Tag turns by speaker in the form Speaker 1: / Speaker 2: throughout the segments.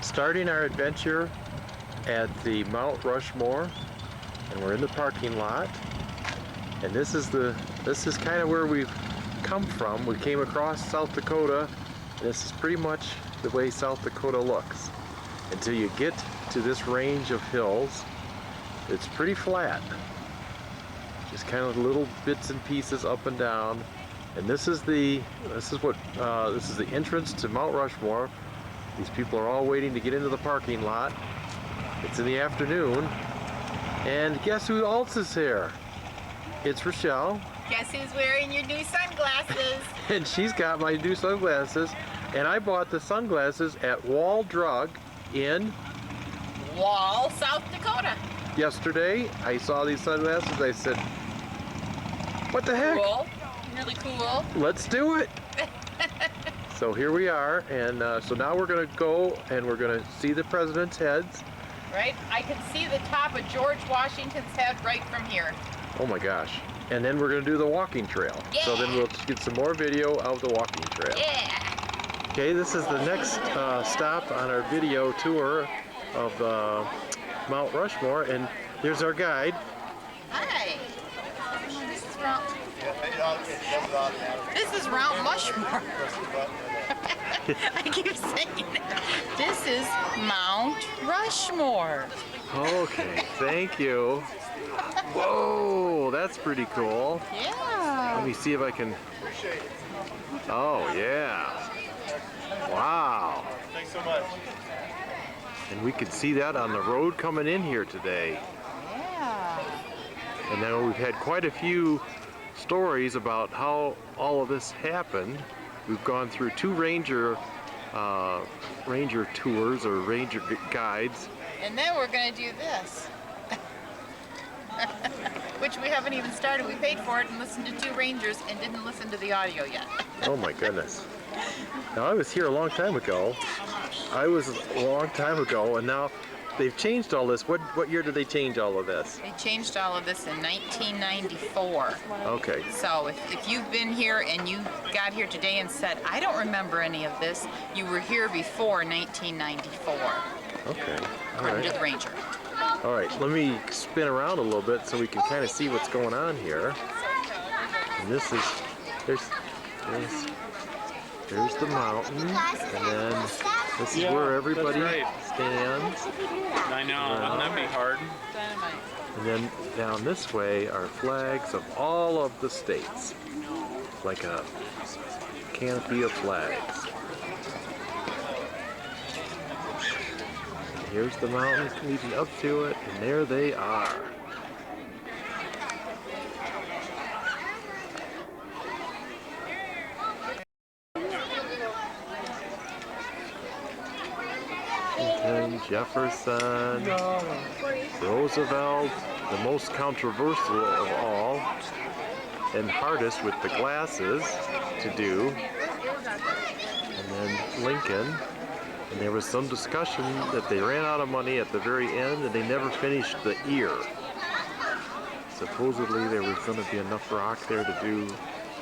Speaker 1: starting our adventure at the Mount Rushmore, and we're in the parking lot. And this is kind of where we've come from. We came across South Dakota, and this is pretty much the way South Dakota looks. Until you get to this range of hills, it's pretty flat. Just kind of little bits and pieces up and down. And this is the entrance to Mount Rushmore. These people are all waiting to get into the parking lot. It's in the afternoon. And guess who else is here? It's Rochelle.
Speaker 2: Guess who's wearing your new sunglasses?
Speaker 1: And she's got my new sunglasses. And I bought the sunglasses at Wall Drug in
Speaker 2: Wall, South Dakota.
Speaker 1: Yesterday, I saw these sunglasses. I said, what the heck?
Speaker 2: Cool. Really cool.
Speaker 1: Let's do it. So here we are, and so now we're going to go and we're going to see the president's heads.
Speaker 2: Right? I can see the top of George Washington's head right from here.
Speaker 1: Oh my gosh. And then we're going to do the walking trail.
Speaker 2: Yeah.
Speaker 1: So then we'll get some more video of the walking trail.
Speaker 2: Yeah.
Speaker 1: Okay, this is the next stop on our video tour of Mount Rushmore, and there's our guide.
Speaker 2: Hi. This is Mount Rushmore. I keep saying it. This is Mount Rushmore.
Speaker 1: Okay, thank you. Whoa, that's pretty cool.
Speaker 2: Yeah.
Speaker 1: Let me see if I can. Oh, yeah. Wow.
Speaker 3: Thanks so much.
Speaker 1: And we could see that on the road coming in here today.
Speaker 2: Yeah.
Speaker 1: And then we've had quite a few stories about how all of this happened. We've gone through two ranger tours or ranger guides.
Speaker 2: And then we're going to do this. Which we haven't even started. We paid for it and listened to two rangers and didn't listen to the audio yet.
Speaker 1: Oh my goodness. Now I was here a long time ago. And now they've changed all this. What year did they change all of this?
Speaker 2: They changed all of this in 1994.
Speaker 1: Okay.
Speaker 2: So if you've been here and you got here today and said, I don't remember any of this, you were here before 1994.
Speaker 1: Okay. All
Speaker 2: According
Speaker 1: right.
Speaker 2: to the ranger.
Speaker 1: All right, let me spin around a little bit so we can kind of see what's going on here. And there's the mountain, and then this is where everybody stands.
Speaker 3: I know, wouldn't that be hard?
Speaker 1: And then down this way are flags of all of the states, like a canopy of flags. Here's the mountains leading up to it, and there they are. Washington, Jefferson, Roosevelt, the most controversial of all, and hardest with the glasses to do, and then Lincoln. And there was some discussion that they ran out of money at the very end and they never finished the ear. Supposedly there was going to be enough rock there to do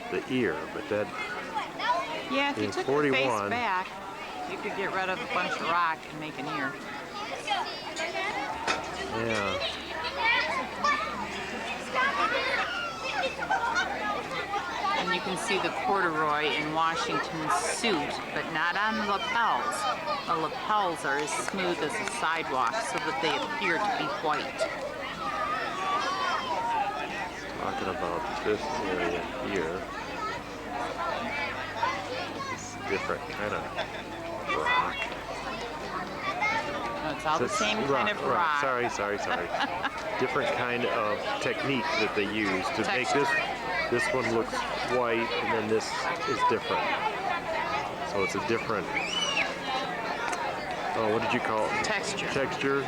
Speaker 1: the ear, but that
Speaker 2: Yeah, if you
Speaker 1: in
Speaker 2: took
Speaker 1: 41,
Speaker 2: the face back, you could get rid of a bunch of rock and make an ear.
Speaker 1: yeah.
Speaker 2: And you can see the corduroy in Washington's suit, but not on the lapels. The lapels are as smooth as a sidewalk so that they appear to be white.
Speaker 1: Talking about this area here. This different kind of rock.
Speaker 2: No, it's all the same kind of rock.
Speaker 1: Sorry. Different kind of technique that they use to make this one looks white and then this is different. So it's a different, oh, what did you call it?
Speaker 2: Texture.
Speaker 1: Texture.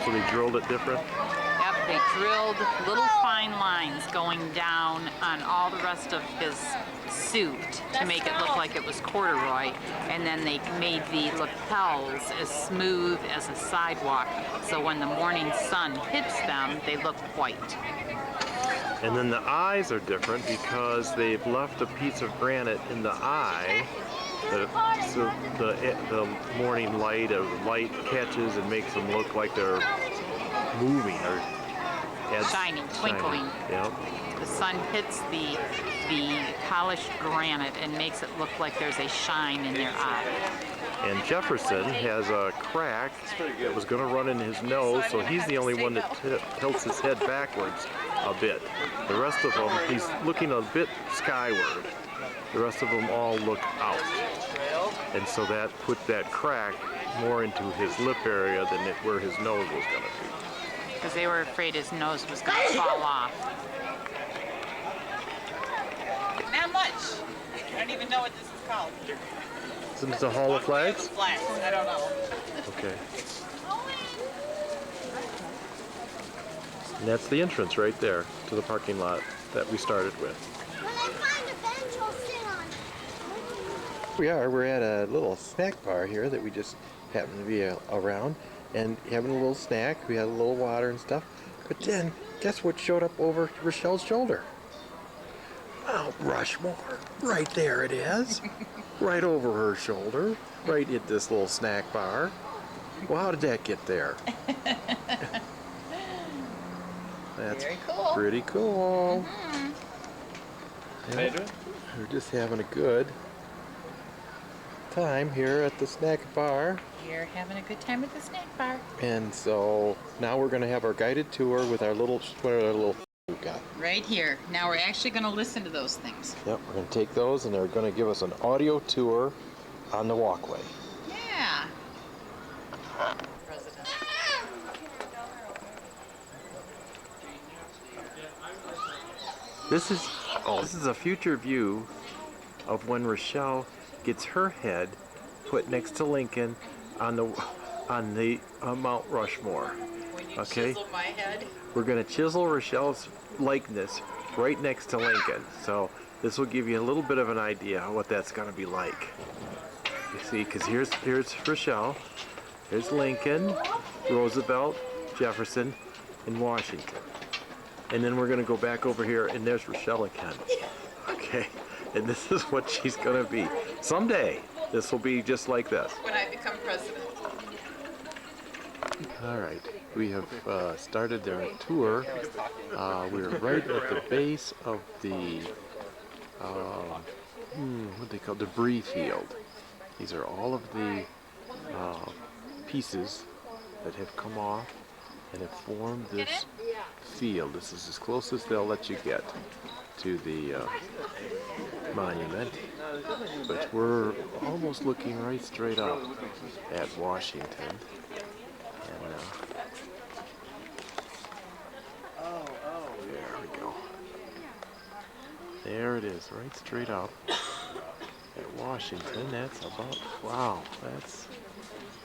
Speaker 1: So they drilled it different?
Speaker 2: Yep, they drilled little fine lines going down on all the rest of his suit to make it look like it was corduroy, and then they made the lapels as smooth as a sidewalk, so when the morning sun hits them, they look white.
Speaker 1: And then the eyes are different because they've left a piece of granite in the eye So the morning light or the light catches and makes them look like they're moving or
Speaker 2: Shining, twinkling.
Speaker 1: Yep.
Speaker 2: The sun hits the polished granite and makes it look like there's a shine in their eye.
Speaker 1: And Jefferson has a crack that was going to run in his nose, so he's the only one that tilts his head backwards a bit. The rest of them, he's looking a bit skyward. The rest of them all look out. And so that put that crack more into his lip area than where his nose was going to be.
Speaker 2: Because they were afraid his nose was going to fall off.
Speaker 4: Not much. I don't even know what this is called.
Speaker 1: Isn't this a Hall of Flags?
Speaker 4: Flags. I don't know.
Speaker 1: Okay. And that's the entrance right there to the parking lot that we started with.
Speaker 5: When I find a bench, I'll sit on.
Speaker 1: We are. We're at a little snack bar here that we just happen to be around and having a little snack. We had a little water and stuff. But then, guess what showed up over Rochelle's shoulder? Mount Rushmore. Right there it is. Right over her shoulder. Right at this little snack bar. Well, how did that get there? That's
Speaker 4: Very cool.
Speaker 1: pretty cool.
Speaker 3: How you doing?
Speaker 1: We're just having a good time here at the snack bar.
Speaker 2: You're having a good time at the snack bar.
Speaker 1: And so now we're going to have our guided tour with our little, what are our little we've got.
Speaker 2: Right here. Now we're actually going to listen to those things.
Speaker 1: Yep, we're going to take those and they're going to give us an audio tour on the walkway.
Speaker 2: Yeah.
Speaker 1: This is a future view of when Rochelle gets her head put next to Lincoln on the Mount Rushmore.
Speaker 4: When you
Speaker 1: Okay.
Speaker 4: chisel my head.
Speaker 1: We're going to chisel Rochelle's likeness right next to Lincoln. So this will give you a little bit of an idea of what that's going to be like. You see, because here's Rochelle, here's Lincoln, Roosevelt, Jefferson, and Washington. And then we're going to go back over here, and there's Rochelle again. Okay, and this is what she's going to be. Someday, this will be just like this.
Speaker 4: When I become president.
Speaker 1: All right, we have started their tour. We're right at the base of the, what they call debris field. These are all of the pieces that have come off and have formed this field. This is as close as they'll let you get to the monument. But we're almost looking right straight up at Washington. And there we go. There it is, right straight up at Washington. That's about, wow,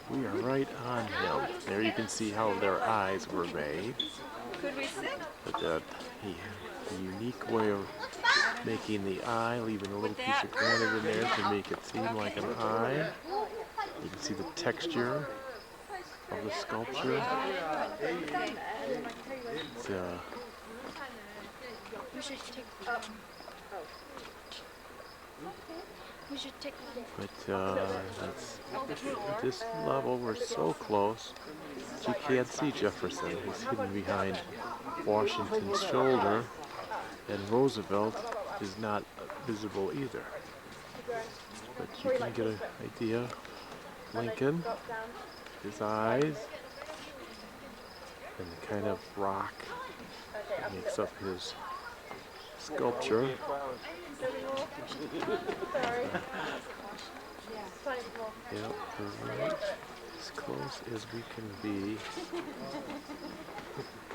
Speaker 1: we are right on him. There you can see how their eyes were made.
Speaker 4: Could we sit?
Speaker 1: But the unique way of making the eye, leaving a little piece of granite in there to make it seem like an eye. You can see the texture of the sculpture. It's,
Speaker 5: We should take We should take one.
Speaker 1: but at this level, we're so close that you can't see Jefferson. He's hidden behind Washington's shoulder, and Roosevelt is not visible either. But you can get an idea. Lincoln, his eyes, and the kind of rock that makes up his sculpture. Yep, we're right as close as we can be.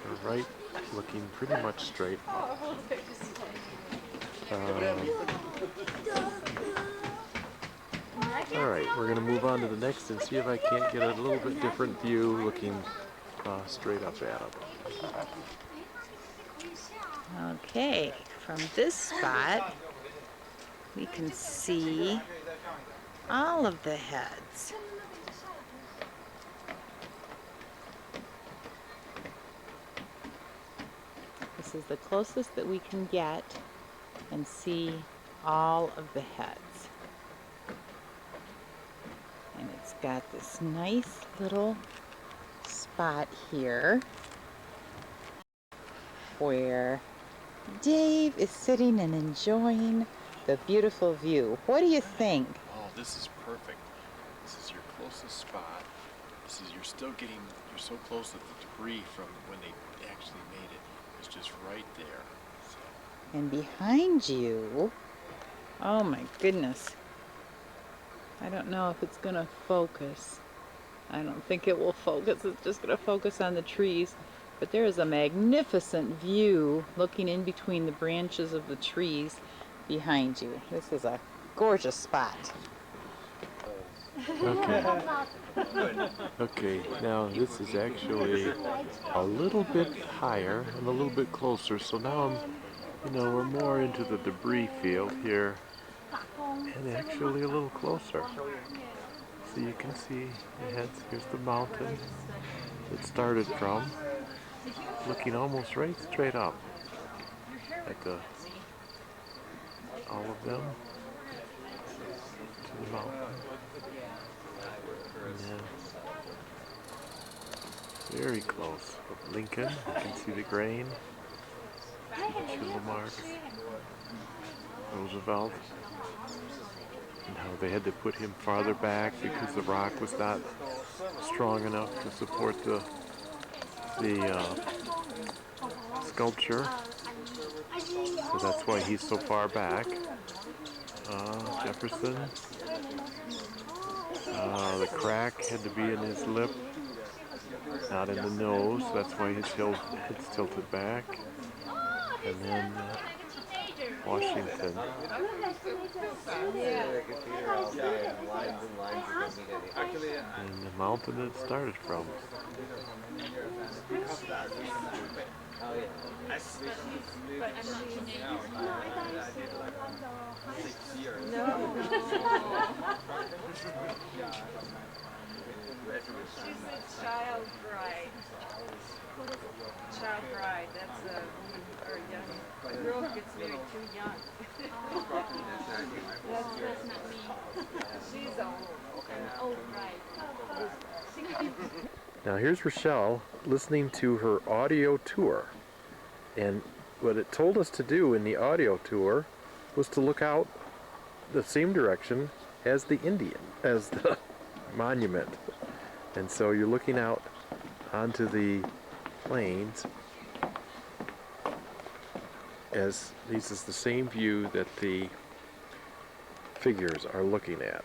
Speaker 1: We're right, looking pretty much straight up. Alright, we're going to move on to the next and see if I can't get a little bit different view looking straight up at them.
Speaker 2: Okay, from this spot, we can see all of the heads. This is the closest that we can get and see all of the heads. got this nice little spot here where Dave is sitting and enjoying the beautiful view. What do you think?
Speaker 3: Oh, this is perfect. This is your closest spot. You're still getting, you're so close that the debris from when they actually made it is just right there. So,
Speaker 2: And behind you, oh my goodness. I don't know if it's gonna focus. I don't think it will focus. It's just gonna focus on the trees. But there is a magnificent view looking in between the branches of the trees behind you. This is a gorgeous spot.
Speaker 1: Okay. Okay, now this is actually a little bit higher and a little bit closer, so now we're more into the debris field here and actually a little closer. So you can see here's the mountain it started from, looking almost right straight up at all of them to the mountain. And then very close with Lincoln, you can see the grain, chisel marks, Roosevelt, and how they had to put him farther back because the rock was not strong enough to support the sculpture. So that's why he's so far back. Jefferson, the crack had to be in his lip, not in the nose. That's why his head's tilted back. And then Washington. And the mountain it started from.
Speaker 4: She's a child bride. Child bride, that's a woman or young. A girl who gets married too young. That's not me. She's old.
Speaker 1: Now here's Rochelle listening to her audio tour. And what it told us to do in the audio tour was to look out the same direction as the monument. And so you're looking out onto the plains as this is the same view that the figures are looking at.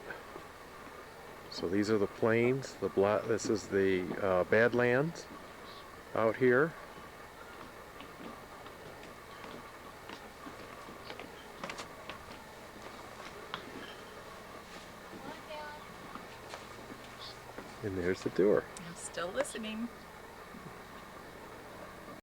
Speaker 1: So these are the plains, this is the Badlands out here. And there's the tour.
Speaker 2: I'm still listening.